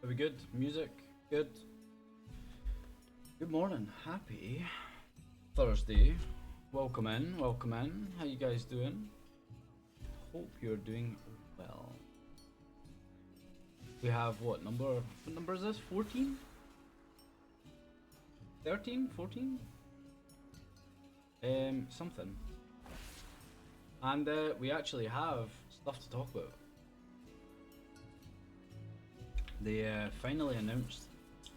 Are we good? Music? Good. Good morning. Happy Thursday. Welcome in. Welcome in. How you guys doing? Hope you're doing well. We have what number is this? 14? 13? 14? Something. And we actually have stuff to talk about. They finally announced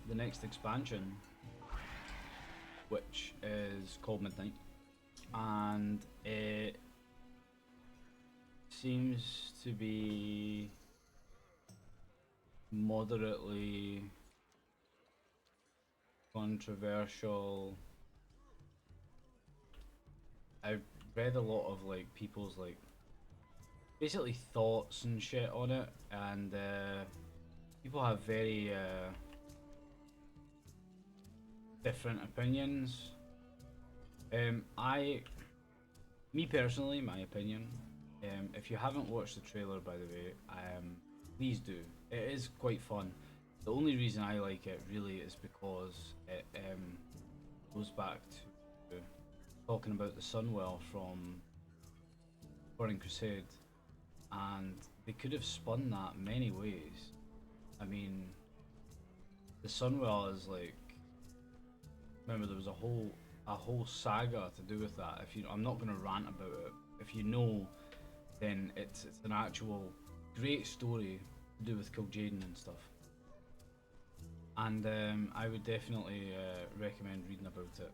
the next expansion, which is called Midnight, and it seems to be moderately controversial. I've read a lot of like people's like basically thoughts and shit on it, and people have very different opinions. Me personally, my opinion, if you haven't watched the trailer, by the way, please do. It is quite fun. The only reason I like it really is because it goes back to talking about the Sunwell from Burning Crusade, and they could have spun that many ways. I mean, the Sunwell is like, remember there was a whole saga to do with that. If you, I'm not gonna rant about it. If you know, then it's an actual great story to do with Kil'jaeden and stuff. And I would definitely recommend reading about it.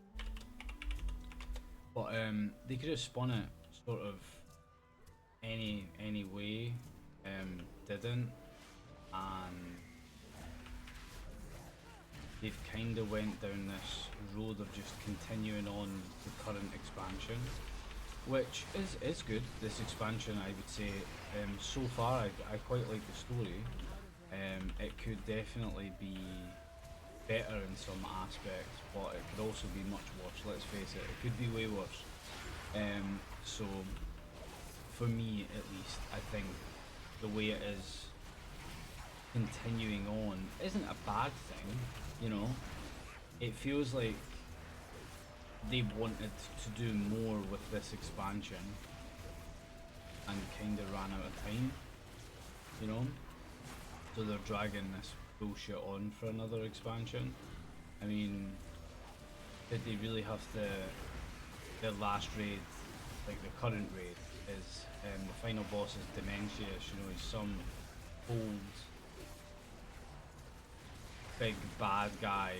But they could have spun it sort of any way, didn't, and they've kind of went down this road of just continuing on the current expansion, which is good. This expansion, I would say, so far I quite like the story. It could definitely be better in some aspects, but it could also be much worse. Let's face it, it could be way worse. So for me, at least, I think the way it is continuing on isn't a bad thing. You know, it feels like they wanted to do more with this expansion and kind of ran out of time. You know, so they're dragging this bullshit on for another expansion. I mean, did they really have to? Their last raid, like the current raid, is the final boss is Dementius. You know, he's some old, big bad guy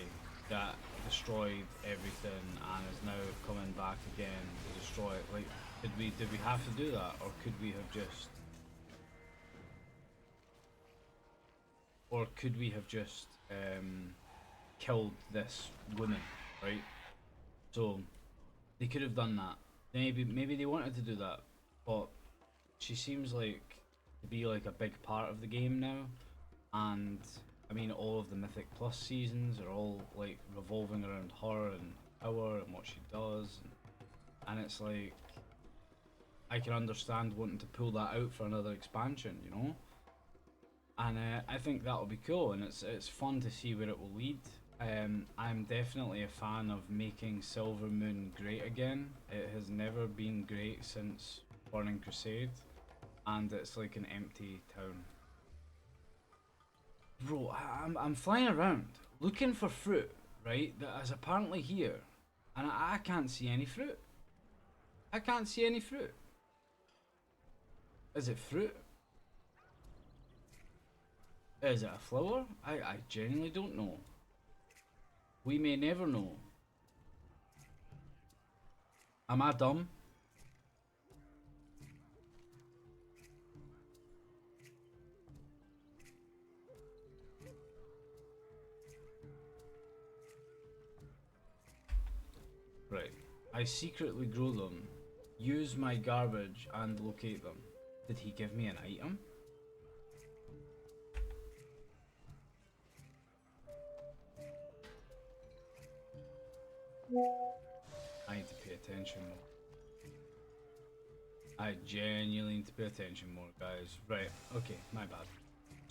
that destroyed everything and is now coming back again to destroy it. Like, did we have to do that, or could we have just? Or could we have just killed this woman, right? So they could have done that. Maybe they wanted to do that, but she seems like to be like a big part of the game now, and I mean all of the Mythic Plus seasons are all like revolving around her and power and what she does, and it's like I can understand wanting to pull that out for another expansion, you know. And I think that'll be cool, and it's fun to see where it will lead. I'm definitely a fan of making Silvermoon great again. It has never been great since Burning Crusade, and it's like an empty town. Bro, I'm flying around looking for fruit, right? That is apparently here, and I can't see any fruit. I can't see any fruit. Is it fruit? Is it a flower? I genuinely don't know. We may never know. Am I dumb? Right. I secretly grow them, use my garbage and locate them. Did he give me an item? I need to pay attention more. I genuinely need to pay attention more, guys. Right, okay, my bad.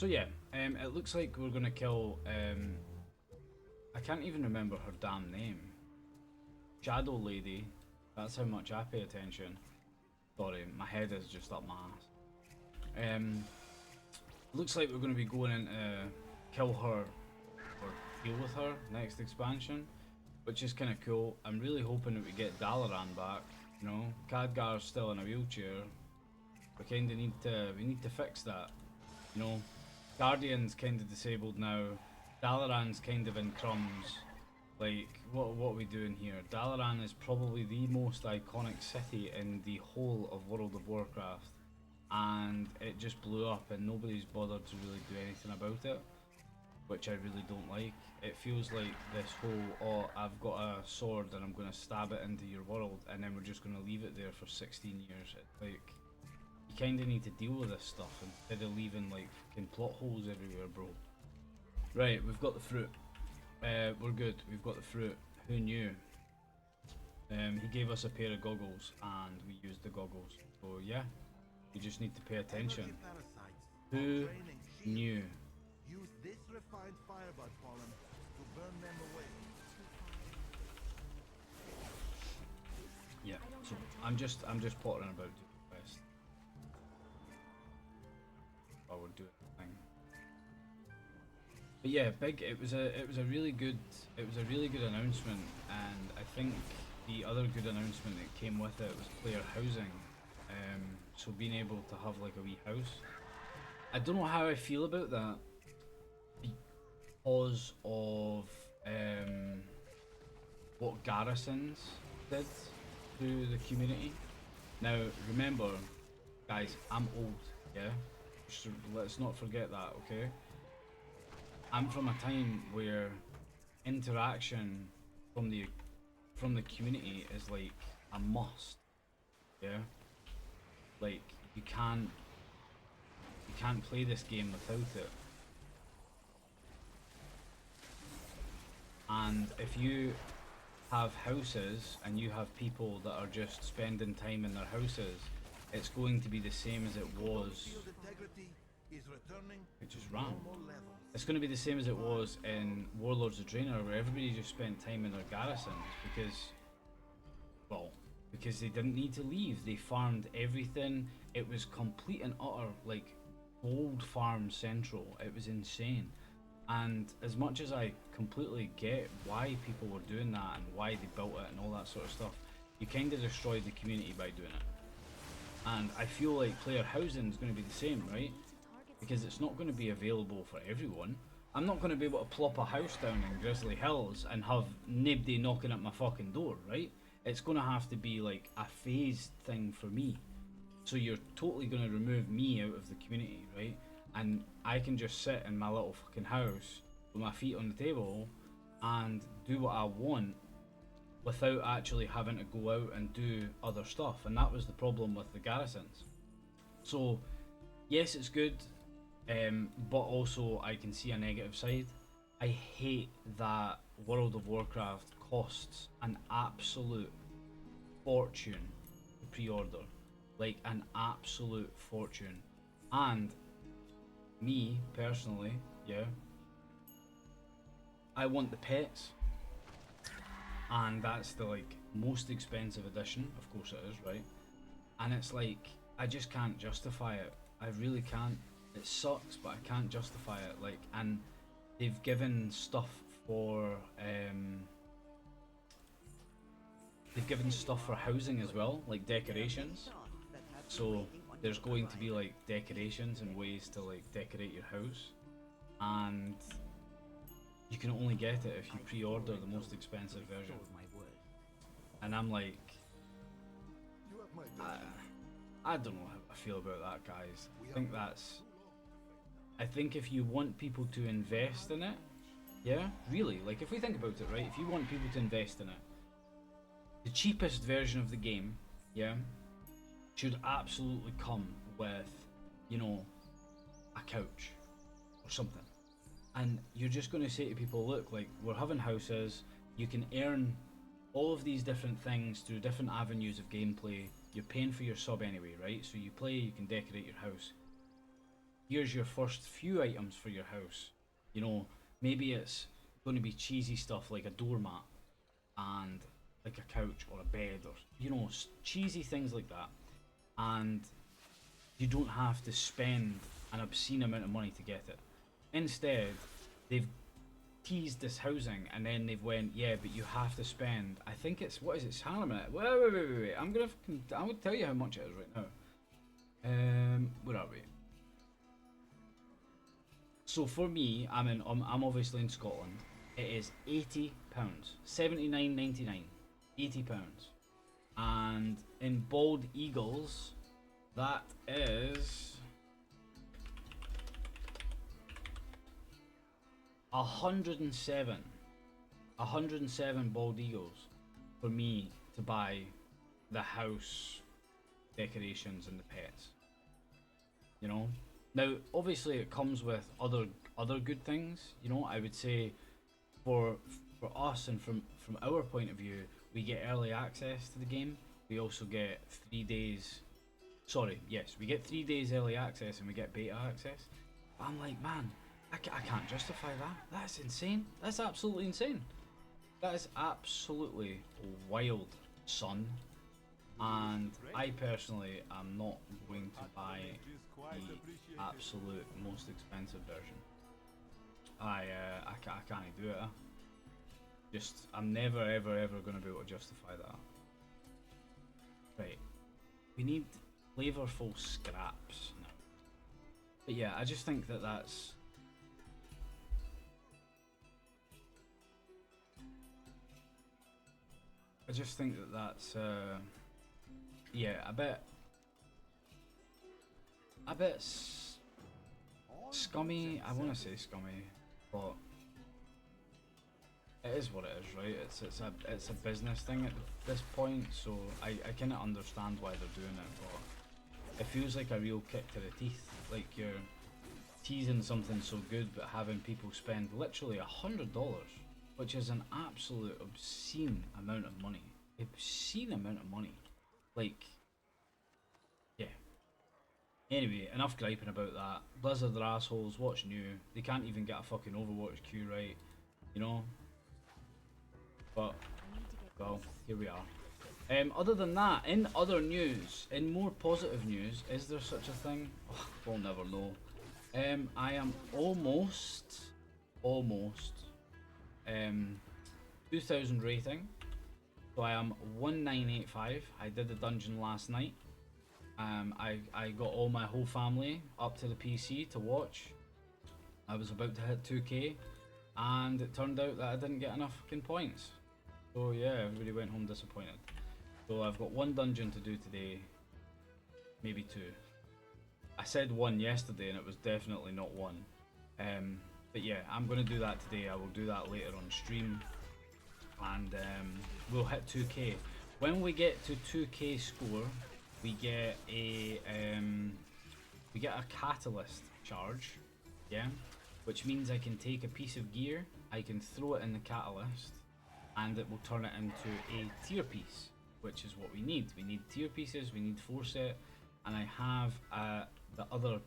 So yeah, it looks like we're gonna kill, I can't even remember her damn name. Shadow Lady. That's how much I pay attention. Sorry, my head is just up my ass. Looks like we're gonna be going in to kill her or deal with her next expansion, which is kind of cool. I'm really hoping that we get Dalaran back. You know, Khadgar's still in a wheelchair. We kind of need to fix that. You know, Guardian's kind of disabled now. Dalaran's kind of in crumbs. Like, what are we doing here? Dalaran is probably the most iconic city in the whole of World of Warcraft, and it just blew up and nobody's bothered to really do anything about it, which I really don't like. It feels like this whole, oh, I've got a sword and I'm going to stab it into your world and then we're just going to leave it there for 16 years. It's like, you kind of need to deal with this stuff instead of leaving like fucking plot holes everywhere, bro. Right, we've got the fruit. We're good, we've got the fruit. Who knew? He gave us a pair of goggles and we used the goggles. So yeah, you just need to pay attention. Who knew? Use this refined firebud pollen to burn them away. Yeah, so I'm just pottering about to the quest while we're doing the thing. But yeah, it was a really good announcement, and I think the other good announcement that came with it was player housing. So being able to have like a wee house. I don't know how I feel about that because of what Garrisons did to the community. Now remember, guys, I'm old, yeah? Just let's not forget that, okay? I'm from a time where interaction from the community is like a must, yeah? Like you can't play this game without it. And if you have houses and you have people that are just spending time in their houses, it's going to be the same as it was. It just ran. It's going to be the same as it was in Warlords of Draenor, where everybody just spent time in their garrisons because, well, because they didn't need to leave. They farmed everything. It was complete and utter, like, gold farm central. It was insane. And as much as I completely get why people were doing that and why they built it and all that sort of stuff, you kind of destroyed the community by doing it. And I feel like player housing is going to be the same, right? Because it's not going to be available for everyone. I'm not going to be able to plop a house down in Grizzly Hills and have nobody knocking at my fucking door, right? It's going to have to be like a phased thing for me. So you're totally going to remove me out of the community, right? And I can just sit in my little fucking house with my feet on the table and do what I want without actually having to go out and do other stuff. And that was the problem with the garrisons. So yes, it's good, but also I can see a negative side. I hate that World of Warcraft costs an absolute fortune to pre-order, like an absolute fortune. And me personally, yeah, I want the pets, and that's the like most expensive edition. Of course it is, right? And it's like I just can't justify it. I really can't. It sucks, but I can't justify it. Like, and they've given stuff for housing as well, like decorations. So there's going to be like decorations and ways to like decorate your house, and you can only get it if you pre-order the most expensive version. And I'm like, I don't know how I feel about that, guys. I think if you want people to invest in it, yeah, really, like if we think about it, right, if you want people to invest in it, the cheapest version of the game, yeah, should absolutely come with, you know, a couch or something. And you're just going to say to people, look, like, we're having houses, you can earn all of these different things through different avenues of gameplay. You're paying for your sub anyway, right? So you play, you can decorate your house. here's your first few items for your house. You know, maybe it's going to be cheesy stuff like a doormat and like a couch or a bed, or you know, cheesy things like that. And you don't have to spend an obscene amount of money to get it. Instead, they've teased this housing, and then they've went, yeah, but you have to spend. I think it's, what is it? Hang on a minute. Wait. I'm gonna tell you how much it is right now. Where are we? So for me, I'm obviously in Scotland. It is £80, 79.99, £80, and in Bald Eagles, that is 107 bald eagles for me to buy the house decorations and the pets. You know, now obviously it comes with other good things. You know, I would say for us and from our point of view, we get early access to the game. We also get 3 days. Sorry, yes, we get 3 days early access and we get beta access. But I'm like, man, I can't justify that. That's insane. That's absolutely insane. That is absolutely wild, son. And I personally am not going to buy the absolute most expensive version. I can't do it. Just, I'm never ever going to be able to justify that. Right, we need flavorful scraps now. But yeah, I just think that that's... I just think that that's, yeah, a bit scummy. I want to say scummy, but it is what it is, right? It's a business thing at this point, so I kind of understand why they're doing it, but it feels like a real kick to the teeth. Like you're teasing something so good, but having people spend literally $100, which is an absolute obscene amount of money. Obscene amount of money. Like, yeah. Anyway, enough griping about that. Blizzard are assholes. What's new? They can't even get a fucking Overwatch queue right. You know? But, well, here we are. Other than that, in other news, in more positive news, is there such a thing? Oh, we'll never know. I am almost 2000 rating. So I am 1985. I did the dungeon last night. I got all my whole family up to the PC to watch. I was about to hit 2k, and it turned out that I didn't get enough fucking points. So yeah, everybody went home disappointed. So I've got one dungeon to do today, maybe two. I said one yesterday and it was definitely not one. But yeah, I'm going to do that today. I will do that later on stream, and we'll hit 2k. When we get to 2k score, we get a catalyst charge, yeah, which means I can take a piece of gear, I can throw it in the catalyst, and it will turn it into a tier piece, which is what we need. We need tier pieces, we need 4 set, and I have the other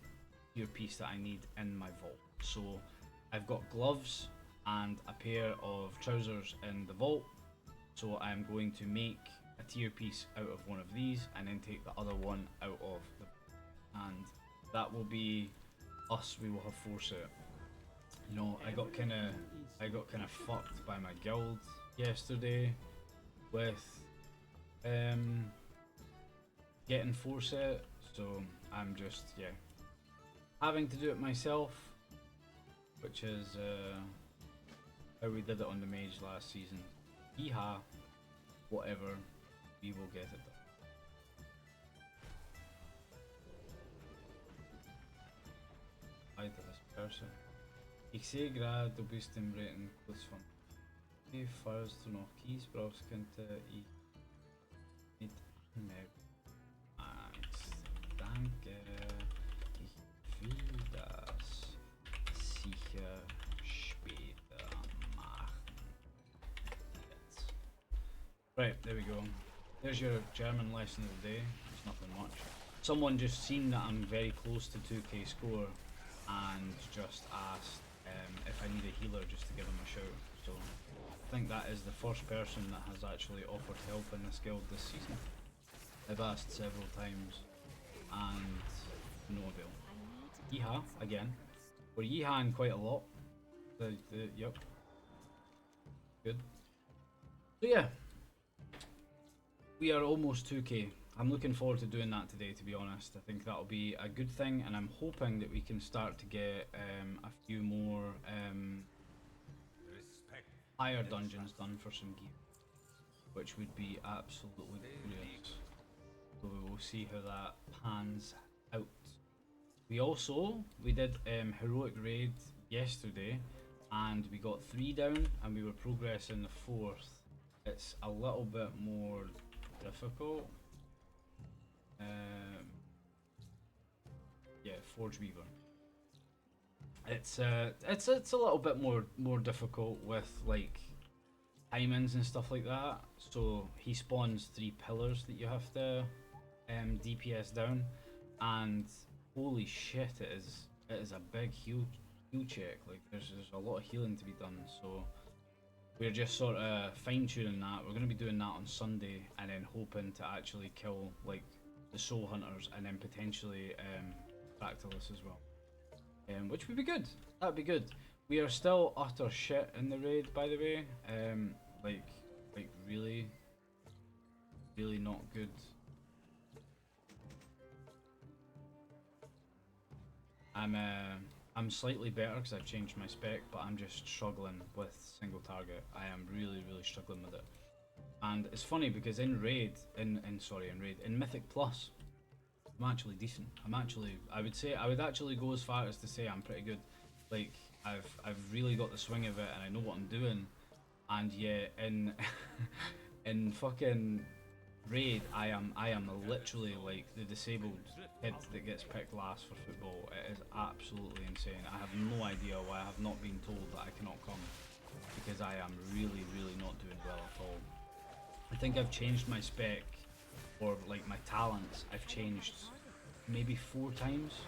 tier piece that I need in my vault. So I've got gloves and a pair of trousers in the vault, so I'm going to make a tier piece out of one of these and then take the other one out of the, and that will be us. We will have 4 set. You know, I got kind of fucked by my guild yesterday with getting 4 set, so I'm just, yeah, having to do it myself, which is how we did it on the mage last season. Yeehaw, whatever, we will get it done. Hi to this person. Ik zie graag de best inbreken plus van die files er nog kies brauchst könnte ich mit anmerken. Angst, danke. Ich will das sicher später machen. Jetzt. Right, there we go. There's your German lesson of the day. It's nothing much. Someone just seen that I'm very close to 2k score and just asked if I need a healer just to give him a shout. So I think that is the first person that has actually offered help in this guild this season. I've asked several times and no avail. Yeehaw again. We're yeehawing quite a lot. Yep. Good. So yeah, we are almost 2k. I'm looking forward to doing that today, to be honest. I think that'll be a good thing, and I'm hoping that we can start to get a few more higher dungeons done for some gear, which would be absolutely glorious. So we will see how that pans out. We did heroic raid yesterday, and we got 3 down, and we were progressing the 4th. It's a little bit more difficult. Yeah, Forge Weaver. It's a little bit more difficult with like timings and stuff like that. So he spawns 3 pillars that you have to DPS down, and holy shit, it is a big heal check. Like there's a lot of healing to be done. So we're just sort of fine tuning that. We're going to be doing that on Sunday, and then hoping to actually kill like the soul hunters, and then potentially Fractalus as well, which would be good. That'd be good. We are still utter shit in the raid, by the way. Like really not good. I'm slightly better because I've changed my spec, but I'm just struggling with single target. I am really struggling with it. And it's funny because in Mythic Plus, I'm actually decent. I would actually go as far as to say I'm pretty good. Like I've really got the swing of it, and I know what I'm doing. And yet in fucking raid, I am literally like the disabled kid that gets picked last for football. It is absolutely insane. I have no idea why I have not been told that I cannot come, because I am really not doing well at all. I think I've changed my spec, or like my talents, I've changed maybe 4 times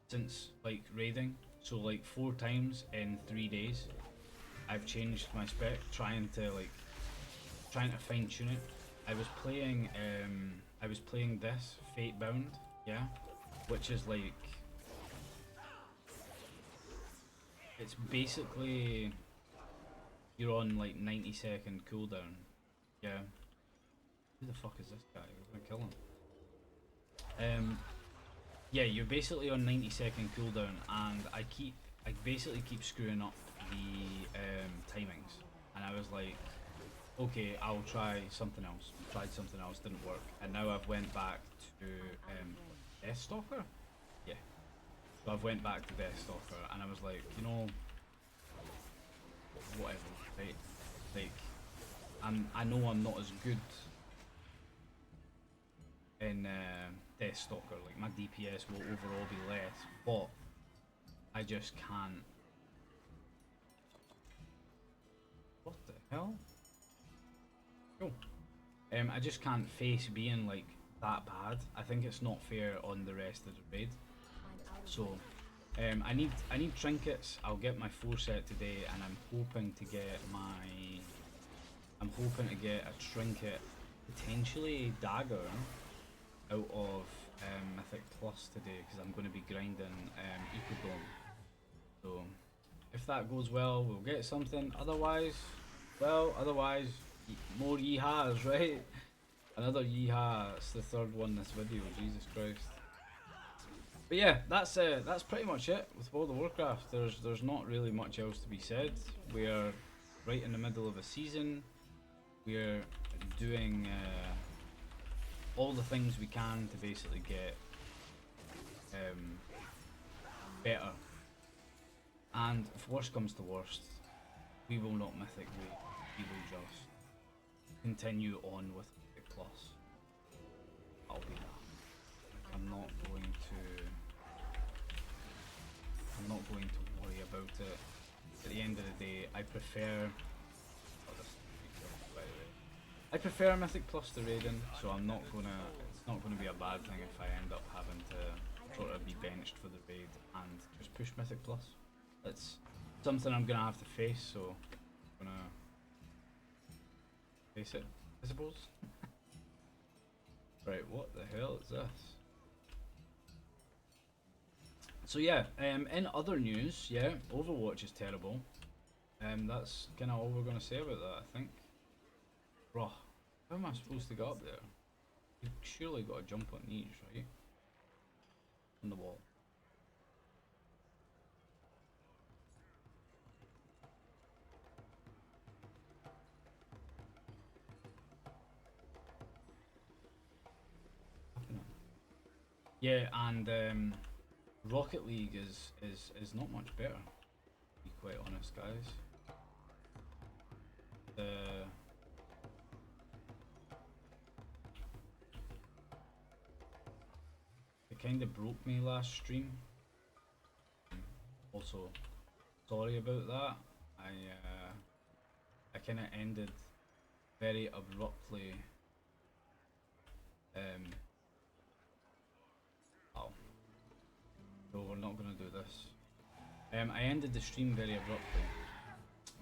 since like raiding. So like 4 times in 3 days I've changed my spec, trying to fine tune it. I was playing this Fate Bound, yeah, which is like, it's basically you're on like 90-second cooldown. Yeah. Who the fuck is this guy? We're gonna kill him. Yeah, you're basically on 90-second cooldown, and I basically keep screwing up the timings, and I was like, okay, I'll try something else. Tried something else, didn't work, and now I've went back to Deathstalker. Yeah, so I've went back to Deathstalker, and I was like, you know, whatever, right? Like, I know I'm not as good in Deathstalker. Like my DPS will overall be less, but I just can't. What the hell? Cool. I just can't face being like that bad. I think it's not fair on the rest of the raid. So I need trinkets. I'll get my 4 set today, and I'm hoping to get a trinket, potentially a dagger, out of Mythic Plus today, because I'm going to be grinding Ecodome. So if that goes well, we'll get something. Otherwise, more yeehaws, right? Another yeehaw. It's the 3rd one this video. Jesus Christ. But yeah, that's pretty much it with World of Warcraft. There's not really much else to be said. We are right in the middle of a season. We're doing all the things we can to basically get better. And if worst comes to worst, we will not Mythic wait. We will just continue on with Mythic Plus. I'll be that. I'm not going to worry about it. At the end of the day, I prefer. Oh, this is by the way. I prefer Mythic Plus to raiding, so it's not gonna be a bad thing if I end up having to sort of be benched for the raid and just push Mythic Plus. It's something I'm gonna have to face, so I'm gonna face it, I suppose. Right, what the hell is this? So yeah, in other news, yeah, Overwatch is terrible. That's kind of all we're gonna say about that, I think. Bruh, how am I supposed to get up there? You surely got to jump on these, right? On the wall. Yeah, and Rocket League is not much better, to be quite honest, guys. It kind of broke me last stream. Also, sorry about that. I kind of ended very abruptly. Oh, no, we're not gonna do this. I ended the stream very abruptly,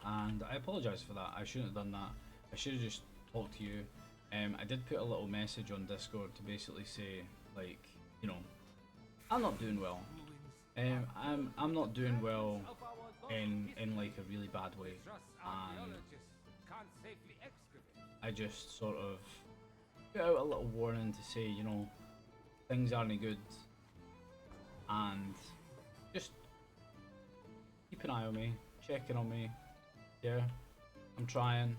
and I apologise for that. I shouldn't have done that. I should have just talked to you. I did put a little message on Discord to basically say, like, you know, I'm not doing well. I'm not doing well in like a really bad way, and I just sort of put out a little warning to say, you know, things aren't good, and just keep an eye on me, checking on me. Yeah, I'm trying.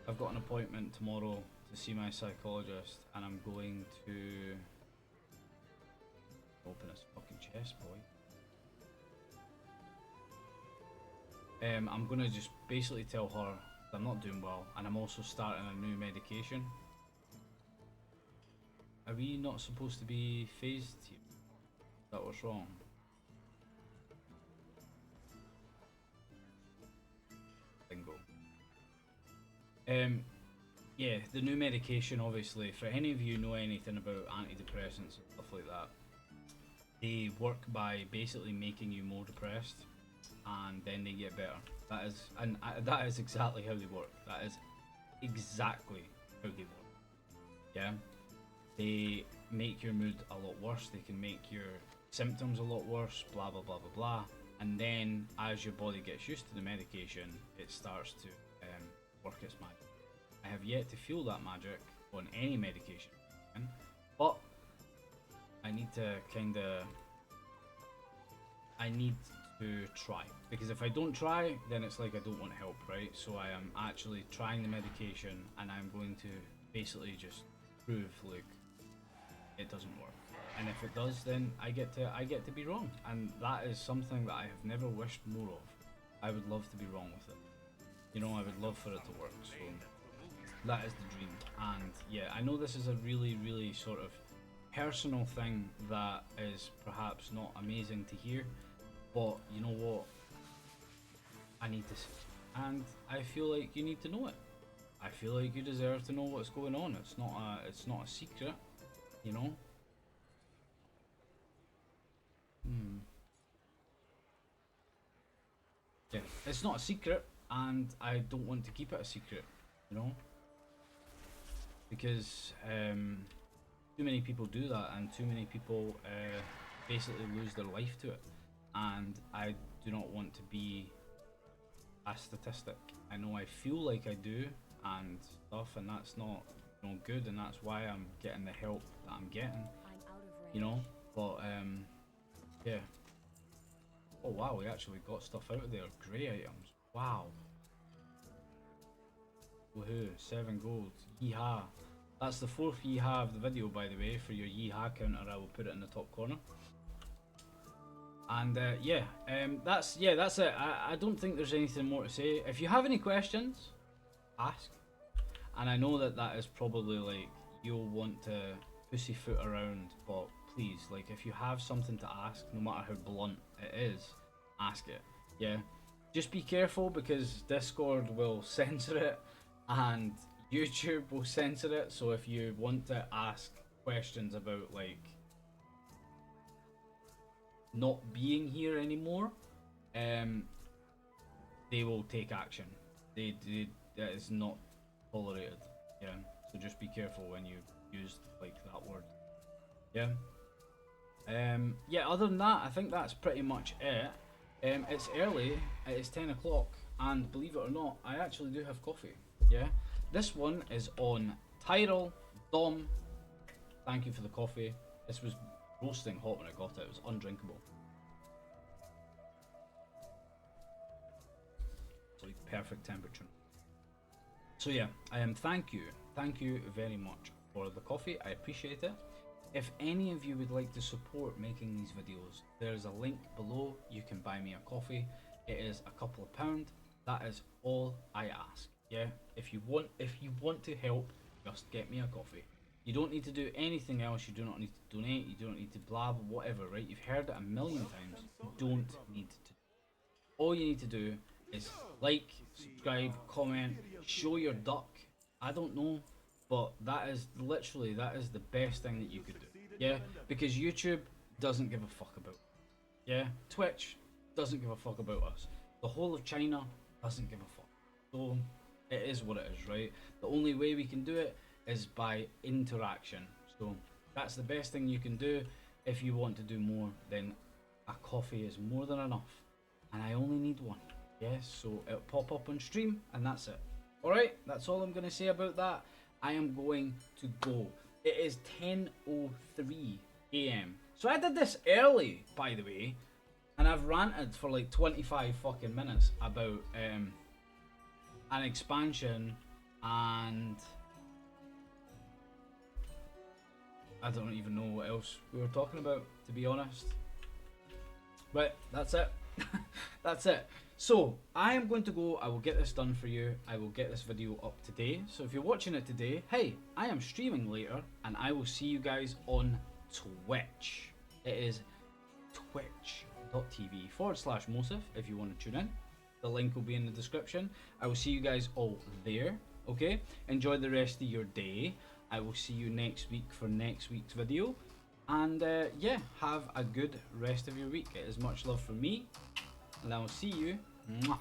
I've got an appointment tomorrow to see my psychologist, and I'm going to open his fucking chest, boy. I'm gonna just basically tell her that I'm not doing well, and I'm also starting a new medication. Are we not supposed to be phased here? Is that what's wrong? Bingo. Yeah, the new medication, obviously, for any of you who know anything about antidepressants and stuff like that, they work by basically making you more depressed, and then they get better. That is exactly how they work. That is exactly how they work. Yeah, they make your mood a lot worse. They can make your symptoms a lot worse. Blah blah blah blah blah. And then, as your body gets used to the medication, it starts to work its magic. I have yet to feel that magic on any medication, but I need to try, because if I don't try, then it's like I don't want help, right? So I am actually trying the medication, and I'm going to basically just prove, look, it doesn't work. And if it does, then I get to be wrong, and that is something that I have never wished more of. I would love to be wrong with it. You know, I would love for it to work. So that is the dream. And yeah, I know this is a really, really sort of personal thing that is perhaps not amazing to hear, but you know what? I need to, and I feel like you need to know it. I feel like you deserve to know what's going on. It's not a secret, you know. Yeah, it's not a secret, and I don't want to keep it a secret, you know, because too many people do that, and too many people basically lose their life to it, and I do not want to be a statistic. I know I feel like I do and stuff, and that's not, you know, good, and that's why I'm getting the help that I'm getting, you know. But yeah. Oh wow, we actually got stuff out of there. Grey items. Wow. Woohoo, 7 gold. Yeehaw. That's the 4th yeehaw of the video, by the way. For your yeehaw counter, I will put it in the top corner. And yeah, that's it. I don't think there's anything more to say. If you have any questions, ask. And I know that is probably like, you'll want to pussyfoot around, but please, like, if you have something to ask, no matter how blunt it is, ask it. Yeah, just be careful, because Discord will censor it and YouTube will censor it. So if you want to ask questions about, like, not being here anymore, they will take action. That is not tolerated. Yeah, so just be careful when you use like that word. Yeah. Yeah, other than that, I think that's pretty much it. It's early, it's 10 o'clock, and believe it or not, I actually do have coffee. Yeah, this one is on Tyrall. Dom, thank you for the coffee. This was roasting hot when I got it, it was undrinkable. It's like perfect temperature. So yeah, thank you very much for the coffee, I appreciate it. If any of you would like to support making these videos, there's a link below. You can buy me a coffee. It is a couple of £2. That is all I ask. Yeah, if you want to help, just get me a coffee. You don't need to do anything else. You do not need to donate. You don't need to blab, whatever, right? You've heard it a million times. You don't need to. All you need to do is like, subscribe, comment, show your duck. I don't know, but that is literally, that is the best thing that you could do. Yeah, because YouTube doesn't give a fuck about it. Yeah, Twitch doesn't give a fuck about us. The whole of China doesn't give a fuck. So it is what it is, right? The only way we can do it is by interaction. So that's the best thing you can do. If you want to do more, then a coffee is more than enough. And I only need one. Yes, so it'll pop up on stream and that's it. Alright, that's all I'm going to say about that. I am going to go. It is 10:03 AM. So I did this early, by the way. And I've ranted for like 25 fucking minutes about an expansion and I don't even know what else we were talking about, to be honest. But that's it. That's it. So I am going to go. I will get this done for you. I will get this video up today. So if you're watching it today, hey, I am streaming later and I will see you guys on Twitch. It is twitch.tv/Mosif if you want to tune in. The link will be in the description. I will see you guys all there. Okay, enjoy the rest of your day. I will see you next week for next week's video. And yeah, have a good rest of your week. It is much love from me. And I will see you in the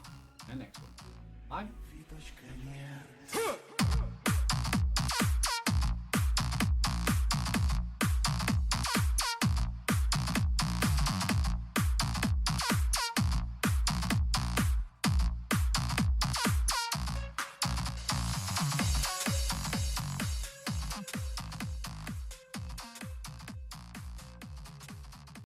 next one. Bye.